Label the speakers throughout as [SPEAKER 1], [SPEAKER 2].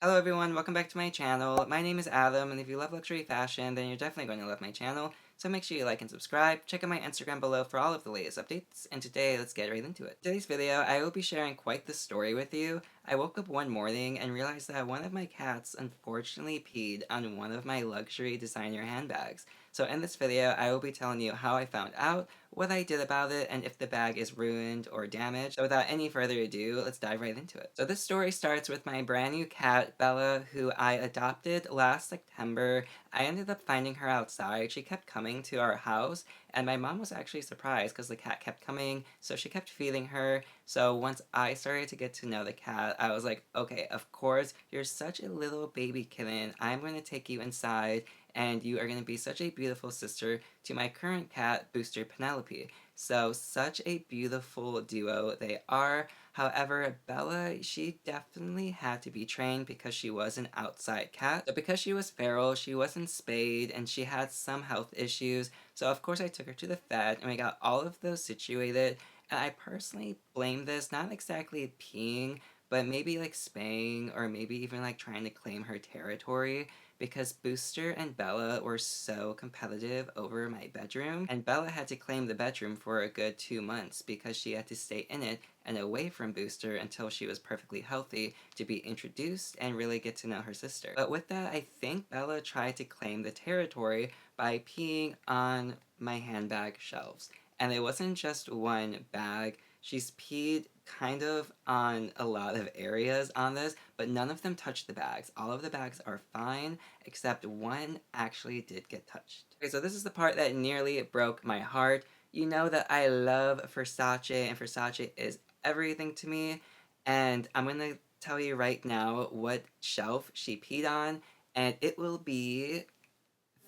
[SPEAKER 1] Hello everyone, welcome back to my channel. My name is Adam, and if you love luxury fashion, then you're definitely going to love my channel. So make sure you like and subscribe. Check out my Instagram below for all of the latest updates, and today, let's get right into it. In today's video, I will be sharing quite the story with you. I woke up one morning and realized that one of my cats unfortunately peed on one of my luxury designer handbags. So in this video, I will be telling you how I found out, what I did about it, and if the bag is ruined or damaged. So without any further ado, let's dive right into it. So this story starts with my brand new cat, Bella, who I adopted last September. I ended up finding her outside. She kept coming to our house, and my mom was actually surprised because the cat kept coming, so she kept feeding her. So once I started to get to know the cat, I was like, okay, of course, you're such a little baby kitten. I'm going to take you inside, and you are going to be such a beautiful sister to my current cat, Booster Penelope. So, such a beautiful duo they are. However, Bella, she definitely had to be trained because she was an outside cat. So because she was feral, she wasn't spayed, and she had some health issues. So of course I took her to the vet, and we got all of those situated. And I personally blame this, not exactly peeing, but maybe like spaying, or maybe even like trying to claim her territory, because Booster and Bella were so competitive over my bedroom, and Bella had to claim the bedroom for a good 2 months because she had to stay in it and away from Booster until she was perfectly healthy to be introduced and really get to know her sister. But with that, I think Bella tried to claim the territory by peeing on my handbag shelves. And it wasn't just one bag. She's peed kind of on a lot of areas on this, but none of them touched the bags. All of the bags are fine, except one actually did get touched. Okay, so this is the part that nearly broke my heart. You know that I love Versace, and Versace is everything to me, and I'm gonna tell you right now what shelf she peed on, and it will be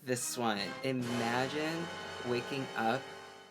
[SPEAKER 1] this one. Imagine waking up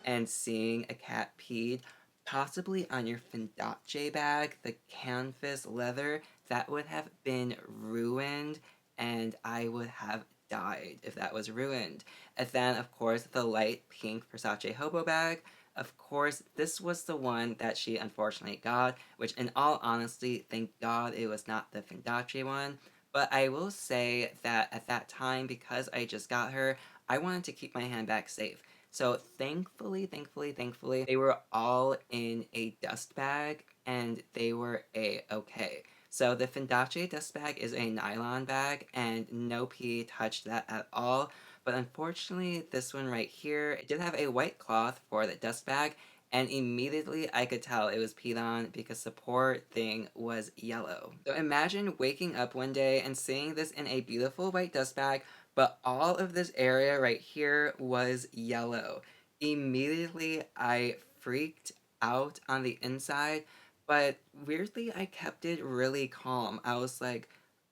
[SPEAKER 1] and seeing a cat peed, possibly on your Versace bag, the canvas leather. That would have been ruined, and I would have died if that was ruined. And then, of course, the light pink Versace Hobo bag. Of course, this was the one that she unfortunately got, which in all honesty, thank God it was not the Versace one. But I will say that at that time, because I just got her, I wanted to keep my handbag safe. So thankfully, they were all in a dust bag, and they were a-okay. So the Fendace dust bag is a nylon bag, and no pee touched that at all. But unfortunately, this one right here, it did have a white cloth for the dust bag, and immediately I could tell it was peed on because the poor thing was yellow. So imagine waking up one day and seeing this in a beautiful white dust bag, but all of this area right here was yellow. Immediately I freaked out on the inside, but weirdly I kept it really calm. I was like,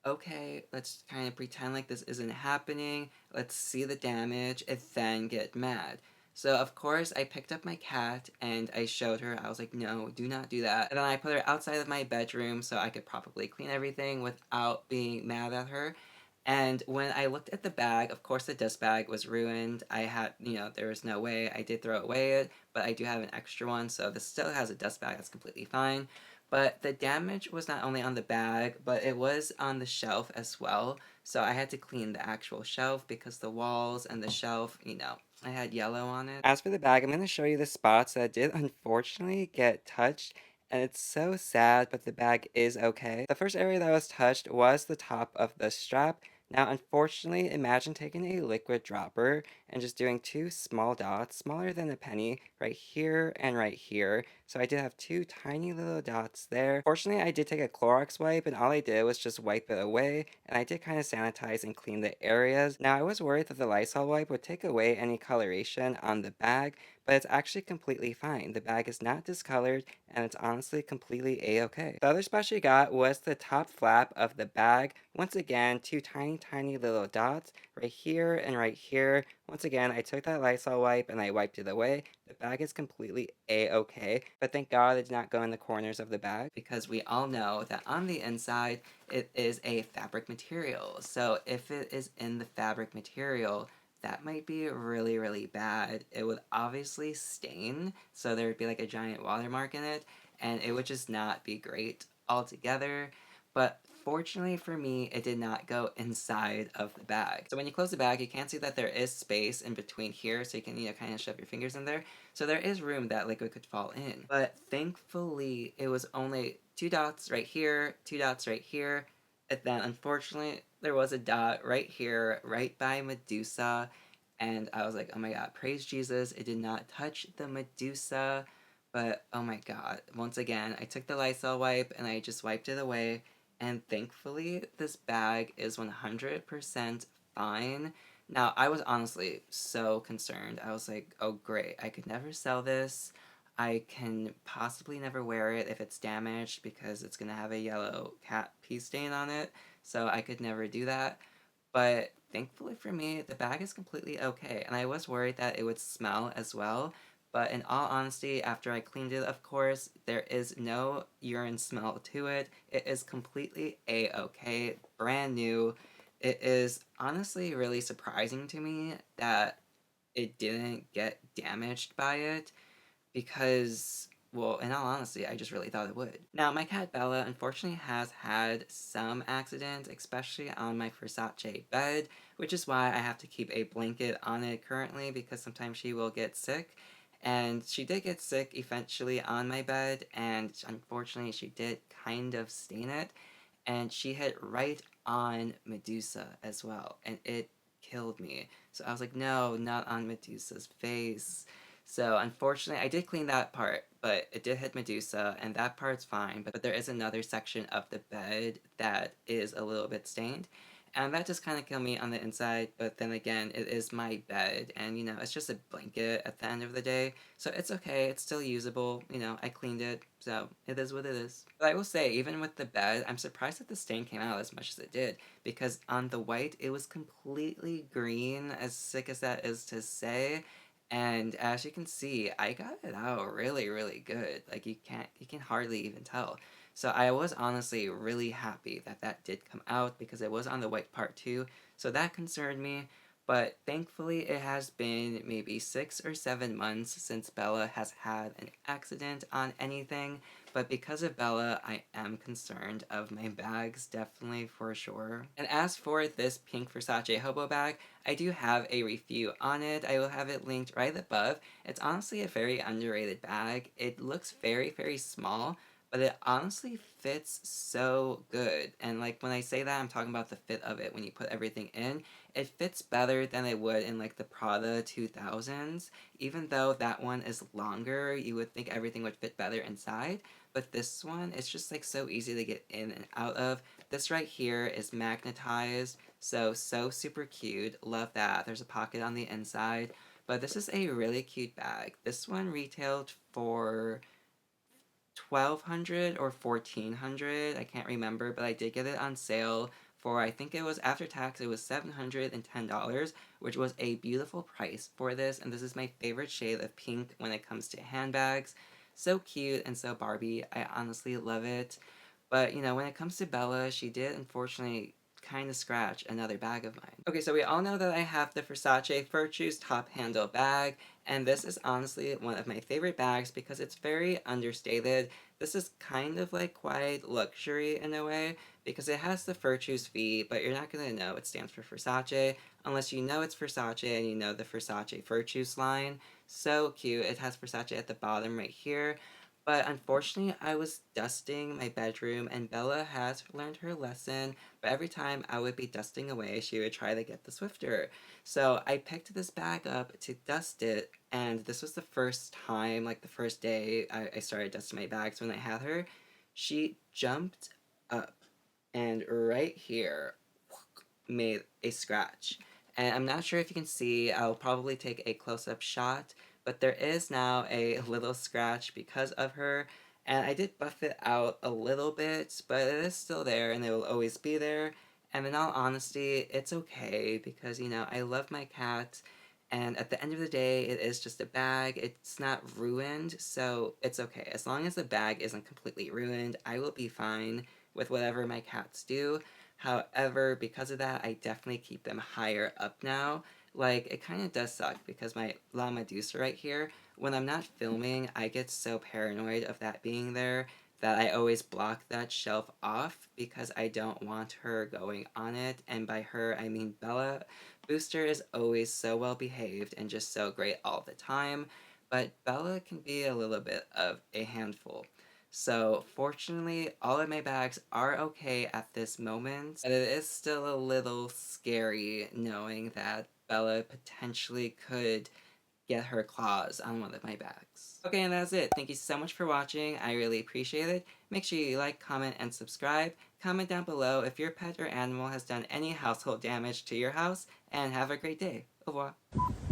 [SPEAKER 1] okay, let's kind of pretend like this isn't happening, let's see the damage, and then get mad. So of course I picked up my cat and I showed her. I was like, no, do not do that. And then I put her outside of my bedroom so I could properly clean everything without being mad at her. And when I looked at the bag, of course the dust bag was ruined. I had, there was no way. I did throw away it, but I do have an extra one, so this still has a dust bag. That's completely fine. But the damage was not only on the bag, but it was on the shelf as well. So I had to clean the actual shelf because the walls and the shelf, I had yellow on it. As for the bag, I'm going to show you the spots that did unfortunately get touched, and it's so sad, but the bag is okay. The first area that was touched was the top of the strap. Now, unfortunately, imagine taking a liquid dropper and just doing two small dots, smaller than a penny, right here and right here. So I did have two tiny little dots there. Fortunately, I did take a Clorox wipe, and all I did was just wipe it away, and I did kind of sanitize and clean the areas. Now, I was worried that the Lysol wipe would take away any coloration on the bag, but it's actually completely fine. The bag is not discolored, and it's honestly completely a-okay. The other spot she got was the top flap of the bag. Once again, two tiny little dots right here and right here. Once again, I took that Lysol wipe and I wiped it away. The bag is completely a-okay, but thank God it did not go in the corners of the bag, because we all know that on the inside it is a fabric material. So if it is in the fabric material, that might be really bad. It would obviously stain, so there would be like a giant watermark in it, and it would just not be great altogether. But unfortunately for me, it did not go inside of the bag. So when you close the bag, you can see that there is space in between here, so you can, kind of shove your fingers in there. So there is room that liquid could fall in. But thankfully, it was only 2 dots right here, 2 dots right here, and then unfortunately, there was a dot right here, right by Medusa, and I was like, oh my god, praise Jesus, it did not touch the Medusa. But oh my god, once again, I took the Lysol wipe and I just wiped it away, and thankfully, this bag is 100% fine. Now, I was honestly so concerned. I was like, oh great, I could never sell this. I can possibly never wear it if it's damaged because it's gonna have a yellow cat pee stain on it, so I could never do that. But thankfully for me, the bag is completely okay, and I was worried that it would smell as well. But in all honesty, after I cleaned it, of course, there is no urine smell to it. It is completely a-okay, brand new. It is honestly really surprising to me that it didn't get damaged by it because, well, in all honesty, I just really thought it would. Now, my cat Bella unfortunately has had some accidents, especially on my Versace bed, which is why I have to keep a blanket on it currently because sometimes she will get sick. And she did get sick eventually on my bed, and unfortunately, she did kind of stain it. And she hit right on Medusa as well, and it killed me. So I was like, no, not on Medusa's face. So unfortunately, I did clean that part, but it did hit Medusa, and that part's fine. But there is another section of the bed that is a little bit stained, and that just kind of killed me on the inside. But then again, it is my bed, and it's just a blanket at the end of the day, so it's okay. It's still usable. I cleaned it, so it is what it is. But I will say, even with the bed, I'm surprised that the stain came out as much as it did, because on the white, it was completely green, as sick as that is to say. And as you can see, I got it out really, really good. Like you can hardly even tell. So I was honestly really happy that that did come out because it was on the white part too. So that concerned me. But thankfully, it has been maybe 6 or 7 months since Bella has had an accident on anything. But because of Bella, I am concerned of my bags, definitely for sure. And as for this pink Versace Hobo bag, I do have a review on it. I will have it linked right above. It's honestly a very underrated bag. It looks very, very small, but it honestly fits so good. And like when I say that, I'm talking about the fit of it when you put everything in. It fits better than it would in like the Prada 2000s. Even though that one is longer, you would think everything would fit better inside. But this one, it's just like so easy to get in and out of. This right here is magnetized, so super cute. Love that. There's a pocket on the inside. But this is a really cute bag. This one retailed for 1200 or 1400, I can't remember, but I did get it on sale for, I think it was after tax, it was $710, which was a beautiful price for this, and this is my favorite shade of pink when it comes to handbags. So cute and so Barbie. I honestly love it. But, when it comes to Bella, she did unfortunately kind of scratch another bag of mine. Okay, so we all know that I have the Versace Virtue's top handle bag, and this is honestly one of my favorite bags because it's very understated. This is kind of like quite luxury in a way because it has the Virtue's V, but you're not gonna know it stands for Versace unless you know it's Versace and you know the Versace Virtue's line. So cute. It has Versace at the bottom right here. But unfortunately, I was dusting my bedroom, and Bella has learned her lesson, but every time I would be dusting away, she would try to get the Swifter. So I picked this bag up to dust it, and this was the first time, like the first day I started dusting my bags when I had her. She jumped up, and right here made a scratch. And I'm not sure if you can see, I'll probably take a close-up shot, but there is now a little scratch because of her, and I did buff it out a little bit, but it is still there and it will always be there. And in all honesty, it's okay because, I love my cat, and at the end of the day, it is just a bag. It's not ruined, so it's okay. As long as the bag isn't completely ruined, I will be fine with whatever my cats do. However, because of that, I definitely keep them higher up now. Like, it kind of does suck because my La Medusa right here, when I'm not filming, I get so paranoid of that being there that I always block that shelf off because I don't want her going on it. And by her, I mean Bella. Booster is always so well behaved and just so great all the time, but Bella can be a little bit of a handful. So fortunately, all of my bags are okay at this moment, but it is still a little scary knowing that Bella potentially could get her claws on one of my bags. Okay, and that's it. Thank you so much for watching. I really appreciate it. Make sure you like, comment, and subscribe. Comment down below if your pet or animal has done any household damage to your house, and have a great day. Au revoir.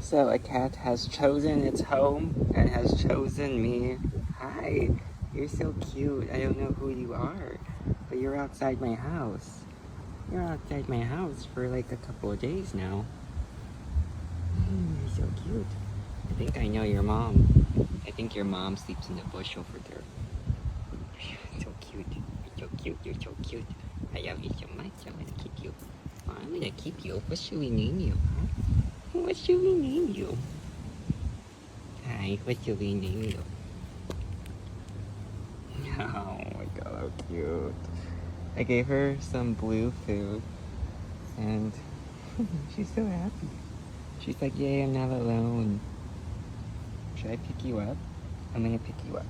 [SPEAKER 1] So a cat has chosen its home and has chosen me. Hi, you're so cute. I don't know who you are, but you're outside my house. You're outside my house for like a couple of days now. You're so cute. I think I know your mom. I think your mom sleeps in the bush over there. So cute. You're so cute. You're so cute. I love you so much. I'm gonna keep you. Oh, I'm gonna keep you. What should we name you? Huh? What should we name you? Hi, what should we name you? Oh my god, how cute. I gave her some blue food and she's so happy. She's like, yay, I'm not alone. Should I pick you up? I'm gonna pick you up.